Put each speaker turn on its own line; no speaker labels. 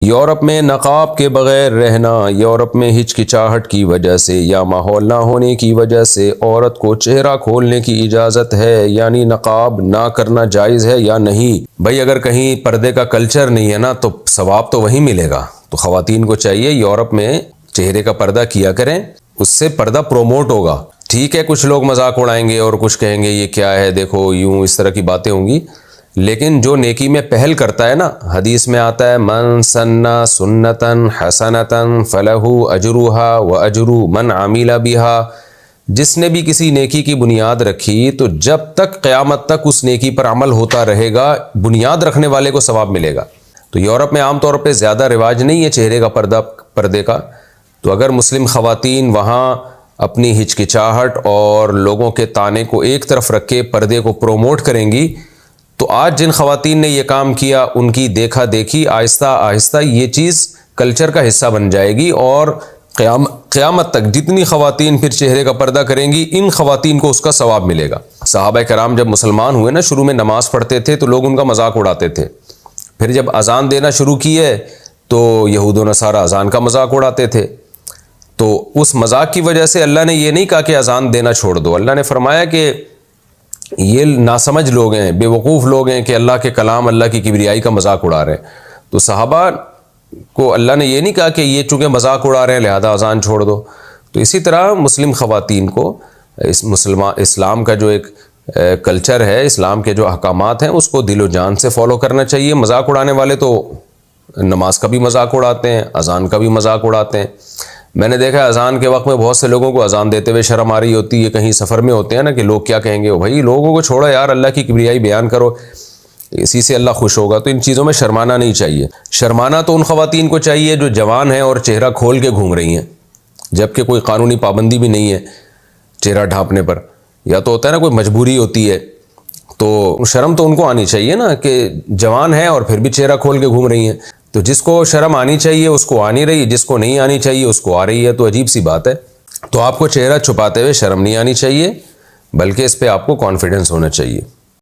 Europe میں نقاب کے بغیر رہنا، یورپ میں ہچکچاہٹ کی وجہ سے یا ماحول نہ ہونے کی وجہ سے عورت کو چہرہ کھولنے کی اجازت ہے، یعنی نقاب نہ کرنا جائز ہے یا نہیں؟ بھائی اگر کہیں پردے کا کلچر نہیں ہے نا تو ثواب تو وہیں ملے گا۔ تو خواتین کو چاہیے یورپ میں چہرے کا پردہ کیا کریں، اس سے پردہ پروموٹ ہوگا۔ ٹھیک ہے کچھ لوگ مذاق اڑائیں گے اور کچھ کہیں گے یہ کیا ہے، دیکھو یوں اس طرح کی باتیں ہوں گی، لیکن جو نیکی میں پہل کرتا ہے نا، حدیث میں آتا ہے من سن سنتن حسنتن فلہ اجرھا واجر من عمل بها، جس نے بھی کسی نیکی کی بنیاد رکھی تو جب تک قیامت تک اس نیکی پر عمل ہوتا رہے گا، بنیاد رکھنے والے کو ثواب ملے گا۔ تو یورپ میں عام طور پہ زیادہ رواج نہیں ہے چہرے کا پردے کا، تو اگر مسلم خواتین وہاں اپنی ہچکچاہٹ اور لوگوں کے طعنے کو ایک طرف رکھ کے پردے کو پروموٹ کریں گی تو آج جن خواتین نے یہ کام کیا ان کی دیکھا دیکھی آہستہ آہستہ یہ چیز کلچر کا حصہ بن جائے گی، اور قیامت تک جتنی خواتین پھر چہرے کا پردہ کریں گی ان خواتین کو اس کا ثواب ملے گا۔ صحابہ کرام جب مسلمان ہوئے نا، شروع میں نماز پڑھتے تھے تو لوگ ان کا مذاق اڑاتے تھے، پھر جب اذان دینا شروع کیے تو یہود و نصارہ اذان کا مذاق اڑاتے تھے، تو اس مذاق کی وجہ سے اللہ نے یہ نہیں کہا کہ اذان دینا چھوڑ دو، اللہ نے فرمایا کہ یہ ناسمجھ لوگ ہیں، بے وقوف لوگ ہیں کہ اللہ کے کلام، اللہ کی کبریائی کا مذاق اڑا رہے ہیں۔ تو صحابہ کو اللہ نے یہ نہیں کہا کہ یہ چونکہ مذاق اڑا رہے ہیں لہذا اذان چھوڑ دو۔ تو اسی طرح مسلم خواتین کو اسلام کا جو ایک کلچر ہے، اسلام کے جو احکامات ہیں اس کو دل و جان سے فالو کرنا چاہیے۔ مذاق اڑانے والے تو نماز کا بھی مذاق اڑاتے ہیں، اذان کا بھی مذاق اڑاتے ہیں۔ میں نے دیکھا اذان کے وقت میں بہت سے لوگوں کو اذان دیتے ہوئے شرم آ رہی ہوتی ہے، کہیں سفر میں ہوتے ہیں نا کہ لوگ کیا کہیں گے، بھائی لوگوں کو چھوڑو یار، اللہ کی کبریائی بیان کرو، اسی سے اللہ خوش ہوگا۔ تو ان چیزوں میں شرمانا نہیں چاہیے۔ شرمانا تو ان خواتین کو چاہیے جو جوان ہیں اور چہرہ کھول کے گھوم رہی ہیں، جبکہ کوئی قانونی پابندی بھی نہیں ہے چہرہ ڈھانپنے پر، یا تو ہوتا ہے نا کوئی مجبوری ہوتی ہے، تو شرم تو ان کو آنی چاہیے نا کہ جوان ہے اور پھر بھی چہرہ کھول کے گھوم رہی ہیں۔ تو جس کو شرم آنی چاہیے اس کو آ نہیں رہی، جس کو نہیں آنی چاہیے اس کو آ رہی ہے، تو عجیب سی بات ہے۔ تو آپ کو چہرہ چھپاتے ہوئے شرم نہیں آنی چاہیے، بلکہ اس پہ آپ کو کانفیڈنس ہونا چاہیے۔